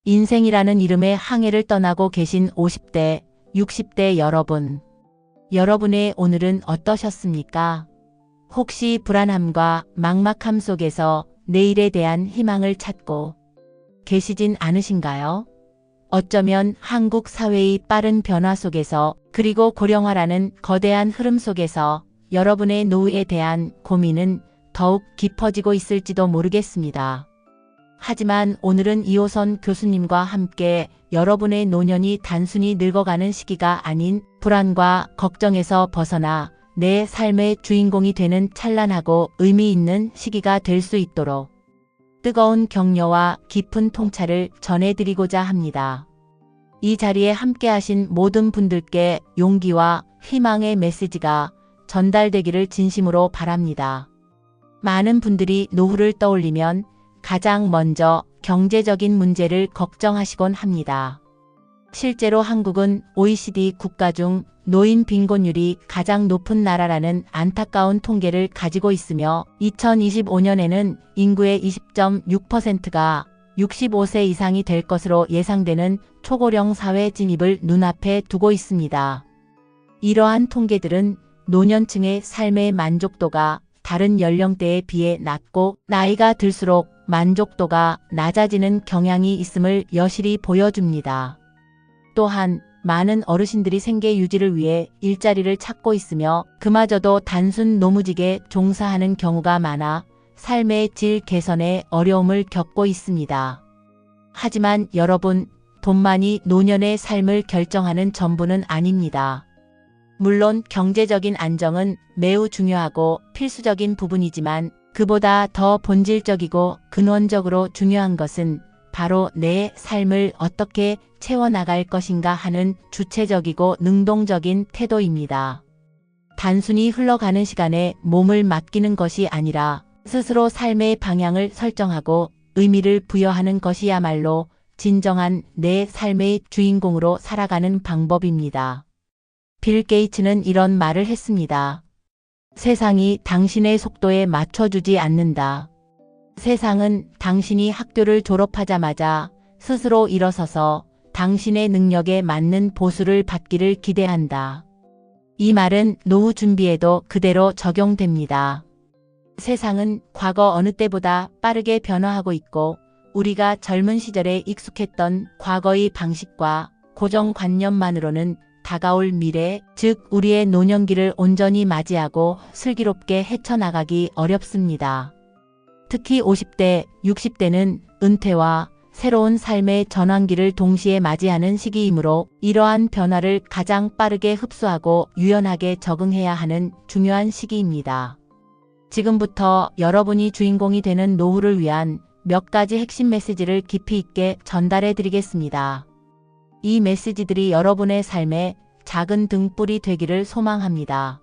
인생이라는 이름의 항해를 떠나고 계신 50대, 60대 여러분. 여러분의 오늘은 어떠셨습니까? 혹시 불안함과 막막함 속에서 내일에 대한 희망을 찾고 계시진 않으신가요? 어쩌면 한국 사회의 빠른 변화 속에서 그리고 고령화라는 거대한 흐름 속에서 여러분의 노후에 대한 고민은 더욱 깊어지고 있을지도 모르겠습니다. 하지만 오늘은 이호선 교수님과 함께 여러분의 노년이 단순히 늙어가는 시기가 아닌 불안과 걱정에서 벗어나 내 삶의 주인공이 되는 찬란하고 의미 있는 시기가 될 수 있도록 뜨거운 격려와 깊은 통찰을 전해드리고자 합니다. 이 자리에 함께하신 모든 분들께 용기와 희망의 메시지가 전달되기를 진심으로 바랍니다. 많은 분들이 노후를 떠올리면 가장 먼저 경제적인 문제를 걱정하시곤 합니다. 실제로 한국은 OECD 국가 중 노인 빈곤율이 가장 높은 나라라는 안타까운 통계를 가지고 있으며 2025년에는 인구의 20.6%가 65세 이상이 될 것으로 예상되는 초고령 사회 진입을 눈앞에 두고 있습니다. 이러한 통계들은 노년층의 삶의 만족도가 다른 연령대에 비해 낮고 나이가 들수록 만족도가 낮아지는 경향이 있음을 여실히 보여줍니다. 또한 많은 어르신들이 생계 유지를 위해 일자리를 찾고 있으며 그마저도 단순 노무직에 종사하는 경우가 많아 삶의 질 개선에 어려움을 겪고 있습니다. 하지만 여러분, 돈만이 노년의 삶을 결정하는 전부는 아닙니다. 물론 경제적인 안정은 매우 중요하고 필수적인 부분이지만 그보다 더 본질적이고 근원적으로 중요한 것은 바로 내 삶을 어떻게 채워나갈 것인가 하는 주체적이고 능동적인 태도입니다. 단순히 흘러가는 시간에 몸을 맡기는 것이 아니라 스스로 삶의 방향을 설정하고 의미를 부여하는 것이야말로 진정한 내 삶의 주인공으로 살아가는 방법입니다. 빌 게이츠는 이런 말을 했습니다. 세상이 당신의 속도에 맞춰주지 않는다. 세상은 당신이 학교를 졸업하자마자 스스로 일어서서 당신의 능력에 맞는 보수를 받기를 기대한다. 이 말은 노후 준비에도 그대로 적용됩니다. 세상은 과거 어느 때보다 빠르게 변화하고 있고 우리가 젊은 시절에 익숙했던 과거의 방식과 고정관념만으로는 다가올 미래, 즉 우리의 노년기를 온전히 맞이하고 슬기롭게 헤쳐나가기 어렵습니다. 특히 50대, 60대는 은퇴와 새로운 삶의 전환기를 동시에 맞이하는 시기이므로 이러한 변화를 가장 빠르게 흡수하고 유연하게 적응해야 하는 중요한 시기입니다. 지금부터 여러분이 주인공이 되는 노후를 위한 몇 가지 핵심 메시지를 깊이 있게 전달해 드리겠습니다. 이 메시지들이 여러분의 삶에 작은 등불이 되기를 소망합니다.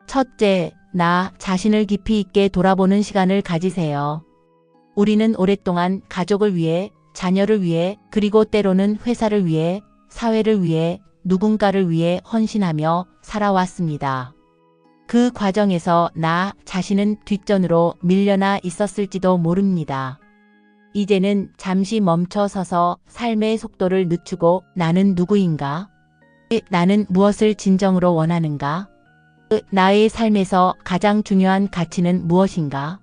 첫째, 나 자신을 깊이 있게 돌아보는 시간을 가지세요. 우리는 오랫동안 가족을 위해, 자녀를 위해, 그리고 때로는 회사를 위해, 사회를 위해, 누군가를 위해 헌신하며 살아왔습니다. 그 과정에서 나 자신은 뒷전으로 밀려나 있었을지도 모릅니다. 이제는 잠시 멈춰서서 삶의 속도를 늦추고 나는 누구인가? 나는 무엇을 진정으로 원하는가? 나의 삶에서 가장 중요한 가치는 무엇인가?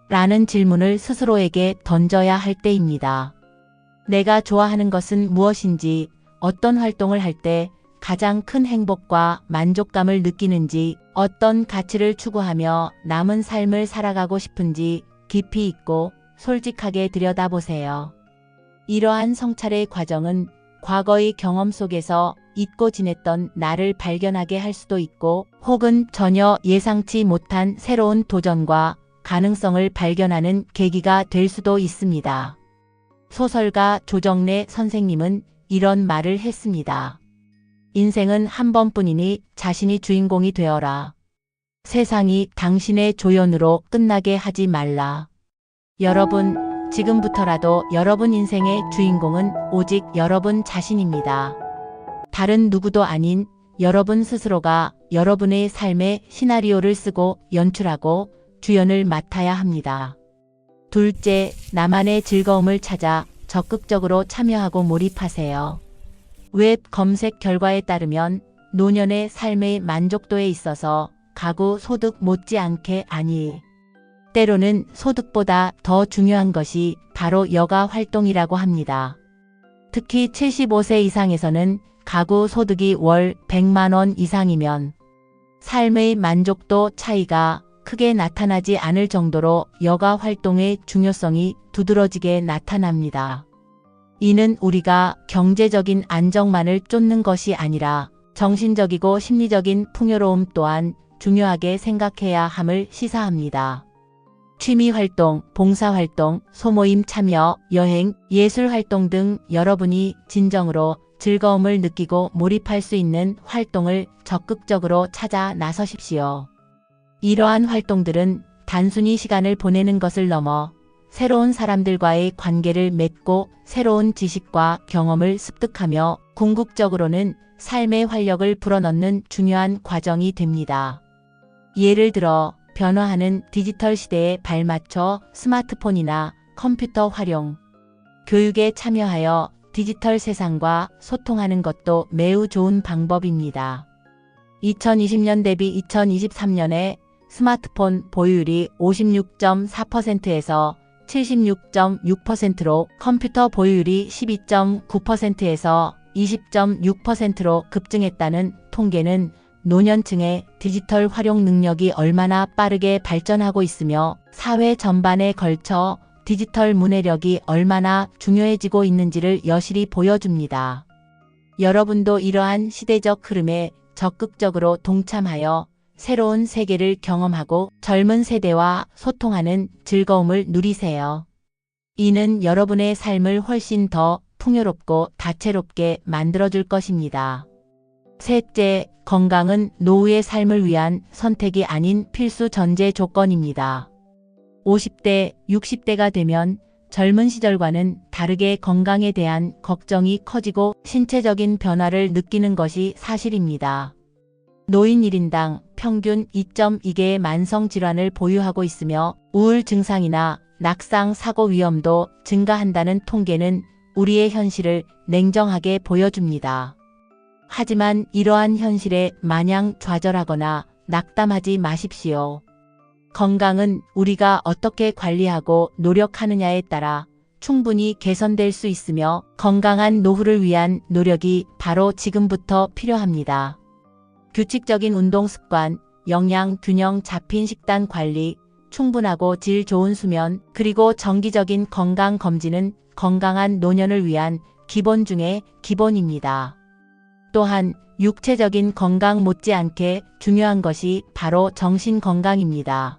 라는 질문을 스스로에게 던져야 할 때입니다. 내가 좋아하는 것은 무엇인지, 어떤 활동을 할 때 가장 큰 행복과 만족감을 느끼는지, 어떤 가치를 추구하며 남은 삶을 살아가고 싶은지 깊이 있고 솔직하게 들여다보세요. 이러한 성찰의 과정은 과거의 경험 속에서 잊고 지냈던 나를 발견하게 할 수도 있고 혹은 전혀 예상치 못한 새로운 도전과 가능성을 발견하는 계기가 될 수도 있습니다. 소설가 조정래 선생님은 이런 말을 했습니다. 인생은 한 번뿐이니 자신이 주인공이 되어라. 세상이 당신의 조연으로 끝나게 하지 말라. 여러분, 지금부터라도 여러분 인생의 주인공은 오직 여러분 자신입니다. 다른 누구도 아닌 여러분 스스로가 여러분의 삶의 시나리오를 쓰고 연출하고 주연을 맡아야 합니다. 둘째, 나만의 즐거움을 찾아 적극적으로 참여하고 몰입하세요. 웹 검색 결과에 따르면 노년의 삶의 만족도에 있어서 가구 소득 못지않게 때로는 소득보다 더 중요한 것이 바로 여가 활동이라고 합니다. 특히 75세 이상에서는 가구 소득이 월 100만 원 이상이면 삶의 만족도 차이가 크게 나타나지 않을 정도로 여가 활동의 중요성이 두드러지게 나타납니다. 이는 우리가 경제적인 안정만을 쫓는 것이 아니라 정신적이고 심리적인 풍요로움 또한 중요하게 생각해야 함을 시사합니다. 취미활동, 봉사활동, 소모임 참여, 여행, 예술활동 등 여러분이 진정으로 즐거움을 느끼고 몰입할 수 있는 활동을 적극적으로 찾아 나서십시오. 이러한 활동들은 단순히 시간을 보내는 것을 넘어 새로운 사람들과의 관계를 맺고 새로운 지식과 경험을 습득하며 궁극적으로는 삶의 활력을 불어넣는 중요한 과정이 됩니다. 예를 들어 변화하는 디지털 시대에 발맞춰 스마트폰이나 컴퓨터 활용, 교육에 참여하여 디지털 세상과 소통하는 것도 매우 좋은 방법입니다. 2020년 대비 2023년에 스마트폰 보유율이 56.4%에서 76.6%로 컴퓨터 보유율이 12.9%에서 20.6%로 급증했다는 통계는 노년층의 디지털 활용 능력이 얼마나 빠르게 발전하고 있으며 사회 전반에 걸쳐 디지털 문해력이 얼마나 중요해지고 있는지를 여실히 보여줍니다. 여러분도 이러한 시대적 흐름에 적극적으로 동참하여 새로운 세계를 경험하고 젊은 세대와 소통하는 즐거움을 누리세요. 이는 여러분의 삶을 훨씬 더 풍요롭고 다채롭게 만들어줄 것입니다. 셋째, 건강은 노후의 삶을 위한 선택이 아닌 필수 전제 조건입니다. 50대, 60대가 되면 젊은 시절과는 다르게 건강에 대한 걱정이 커지고 신체적인 변화를 느끼는 것이 사실입니다. 노인 1인당 평균 2.2개의 만성질환을 보유하고 있으며 우울 증상이나 낙상 사고 위험도 증가한다는 통계는 우리의 현실을 냉정하게 보여줍니다. 하지만 이러한 현실에 마냥 좌절하거나 낙담하지 마십시오. 건강은 우리가 어떻게 관리하고 노력하느냐에 따라 충분히 개선될 수 있으며 건강한 노후를 위한 노력이 바로 지금부터 필요합니다. 규칙적인 운동 습관, 영양 균형 잡힌 식단 관리, 충분하고 질 좋은 수면, 그리고 정기적인 건강 검진은 건강한 노년을 위한 기본 중의 기본입니다. 또한 육체적인 건강 못지않게 중요한 것이 바로 정신 건강입니다.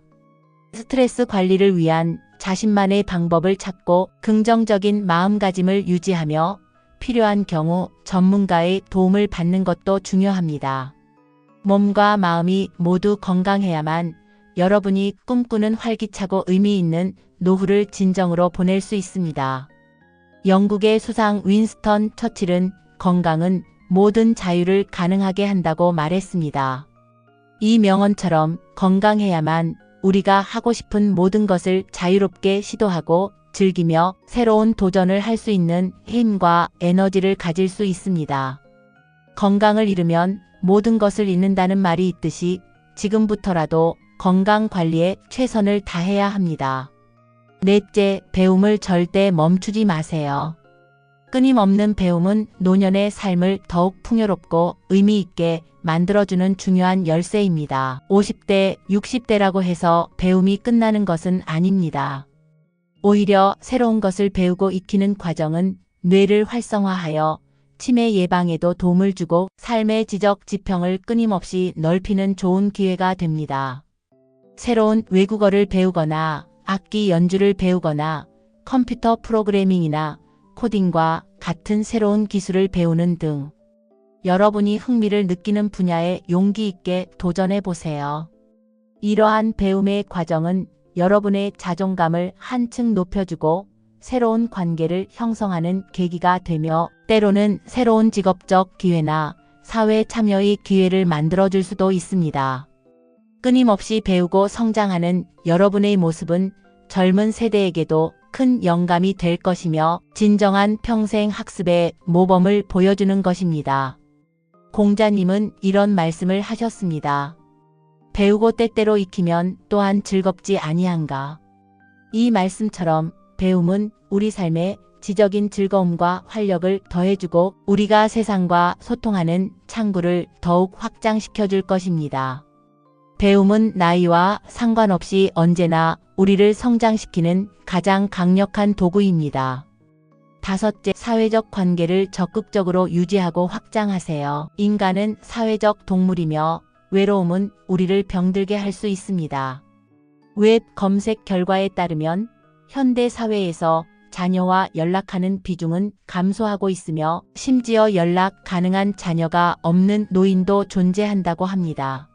스트레스 관리를 위한 자신만의 방법을 찾고 긍정적인 마음가짐을 유지하며 필요한 경우 전문가의 도움을 받는 것도 중요합니다. 몸과 마음이 모두 건강해야만 여러분이 꿈꾸는 활기차고 의미 있는 노후를 진정으로 보낼 수 있습니다. 영국의 수상 윈스턴 처칠은 건강은 모든 자유를 가능하게 한다고 말했습니다. 이 명언처럼 건강해야만 우리가 하고 싶은 모든 것을 자유롭게 시도하고 즐기며 새로운 도전을 할 수 있는 힘과 에너지를 가질 수 있습니다. 건강을 잃으면 모든 것을 잃는다는 말이 있듯이 지금부터라도 건강 관리에 최선을 다해야 합니다. 넷째, 배움을 절대 멈추지 마세요. 끊임없는 배움은 노년의 삶을 더욱 풍요롭고 의미 있게 만들어주는 중요한 열쇠입니다. 50대, 60대라고 해서 배움이 끝나는 것은 아닙니다. 오히려 새로운 것을 배우고 익히는 과정은 뇌를 활성화하여 치매 예방에도 도움을 주고 삶의 지적 지평을 끊임없이 넓히는 좋은 기회가 됩니다. 새로운 외국어를 배우거나 악기 연주를 배우거나 컴퓨터 프로그래밍이나 코딩과 같은 새로운 기술을 배우는 등 여러분이 흥미를 느끼는 분야에 용기 있게 도전해 보세요. 이러한 배움의 과정은 여러분의 자존감을 한층 높여주고 새로운 관계를 형성하는 계기가 되며 때로는 새로운 직업적 기회나 사회 참여의 기회를 만들어줄 수도 있습니다. 끊임없이 배우고 성장하는 여러분의 모습은 젊은 세대에게도 큰 영감이 될 것이며 진정한 평생 학습의 모범을 보여주는 것입니다. 공자님은 이런 말씀을 하셨습니다. 배우고 때때로 익히면 또한 즐겁지 아니한가. 이 말씀처럼 배움은 우리 삶에 지적인 즐거움과 활력을 더해주고 우리가 세상과 소통하는 창구를 더욱 확장시켜 줄 것입니다. 배움은 나이와 상관없이 언제나 우리를 성장시키는 가장 강력한 도구입니다. 다섯째, 사회적 관계를 적극적으로 유지하고 확장하세요. 인간은 사회적 동물이며 외로움은 우리를 병들게 할 수 있습니다. 웹 검색 결과에 따르면 현대 사회에서 자녀와 연락하는 비중은 감소하고 있으며 심지어 연락 가능한 자녀가 없는 노인도 존재한다고 합니다.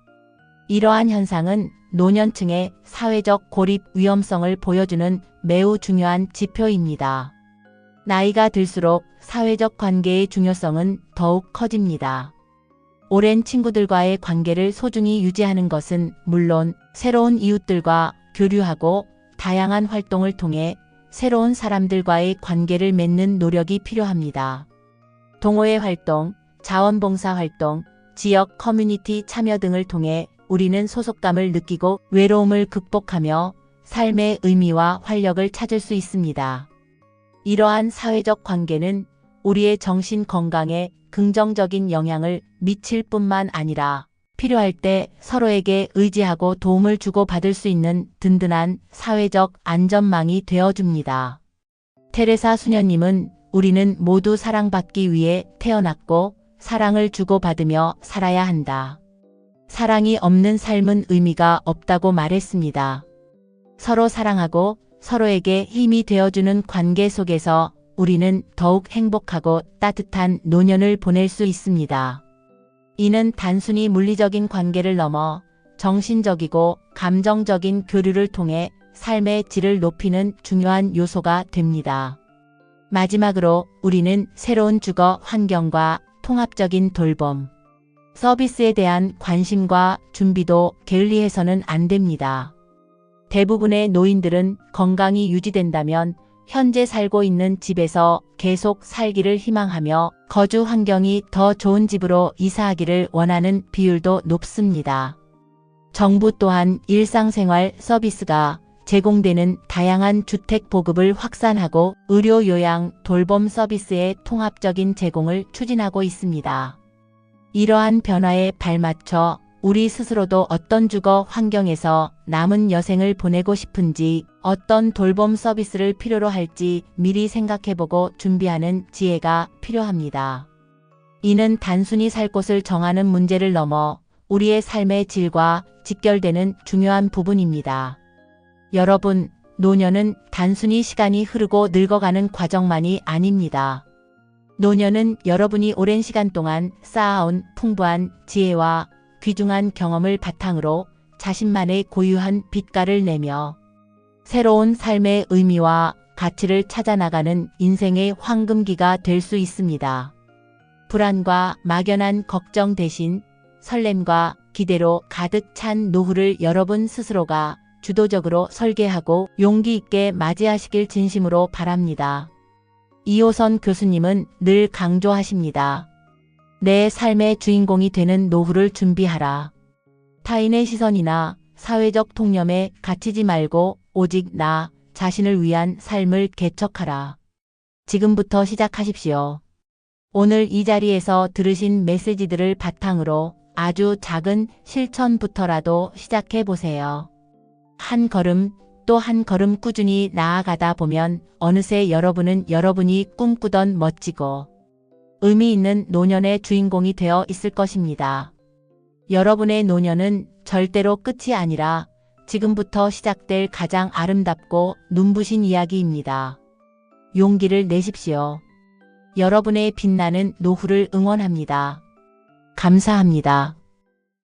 이러한 현상은 노년층의 사회적 고립 위험성을 보여주는 매우 중요한 지표입니다. 나이가 들수록 사회적 관계의 중요성은 더욱 커집니다. 오랜 친구들과의 관계를 소중히 유지하는 것은 물론 새로운 이웃들과 교류하고 다양한 활동을 통해 새로운 사람들과의 관계를 맺는 노력이 필요합니다. 동호회 활동, 자원봉사 활동, 지역 커뮤니티 참여 등을 통해 우리는 소속감을 느끼고 외로움을 극복하며 삶의 의미와 활력을 찾을 수 있습니다. 이러한 사회적 관계는 우리의 정신 건강에 긍정적인 영향을 미칠 뿐만 아니라 필요할 때 서로에게 의지하고 도움을 주고받을 수 있는 든든한 사회적 안전망이 되어줍니다. 테레사 수녀님은 우리는 모두 사랑받기 위해 태어났고 사랑을 주고받으며 살아야 한다. 사랑이 없는 삶은 의미가 없다고 말했습니다. 서로 사랑하고 서로에게 힘이 되어주는 관계 속에서 우리는 더욱 행복하고 따뜻한 노년을 보낼 수 있습니다. 이는 단순히 물리적인 관계를 넘어 정신적이고 감정적인 교류를 통해 삶의 질을 높이는 중요한 요소가 됩니다. 마지막으로 우리는 새로운 주거 환경과 통합적인 돌봄, 서비스에 대한 관심과 준비도 게을리해서는 안 됩니다. 대부분의 노인들은 건강이 유지된다면 현재 살고 있는 집에서 계속 살기를 희망하며 거주 환경이 더 좋은 집으로 이사하기를 원하는 비율도 높습니다. 정부 또한 일상생활 서비스가 제공되는 다양한 주택 보급을 확산하고 의료 요양 돌봄 서비스의 통합적인 제공을 추진하고 있습니다. 이러한 변화에 발맞춰 우리 스스로도 어떤 주거 환경에서 남은 여생을 보내고 싶은지, 어떤 돌봄 서비스를 필요로 할지 미리 생각해보고 준비하는 지혜가 필요합니다. 이는 단순히 살 곳을 정하는 문제를 넘어 우리의 삶의 질과 직결되는 중요한 부분입니다. 여러분, 노년은 단순히 시간이 흐르고 늙어가는 과정만이 아닙니다. 노년은 여러분이 오랜 시간 동안 쌓아온 풍부한 지혜와 귀중한 경험을 바탕으로 자신만의 고유한 빛깔을 내며 새로운 삶의 의미와 가치를 찾아나가는 인생의 황금기가 될 수 있습니다. 불안과 막연한 걱정 대신 설렘과 기대로 가득 찬 노후를 여러분 스스로가 주도적으로 설계하고 용기 있게 맞이하시길 진심으로 바랍니다. 이호선 교수님은 늘 강조하십니다. 내 삶의 주인공이 되는 노후를 준비하라. 타인의 시선이나 사회적 통념에 갇히지 말고 오직 나 자신을 위한 삶을 개척하라. 지금부터 시작하십시오. 오늘 이 자리에서 들으신 메시지들을 바탕으로 아주 작은 실천부터라도 시작해 보세요. 한 걸음 또 한 걸음 꾸준히 나아가다 보면 어느새 여러분은 여러분이 꿈꾸던 멋지고 의미 있는 노년의 주인공이 되어 있을 것입니다. 여러분의 노년은 절대로 끝이 아니라 지금부터 시작될 가장 아름답고 눈부신 이야기입니다. 용기를 내십시오. 여러분의 빛나는 노후를 응원합니다. 감사합니다.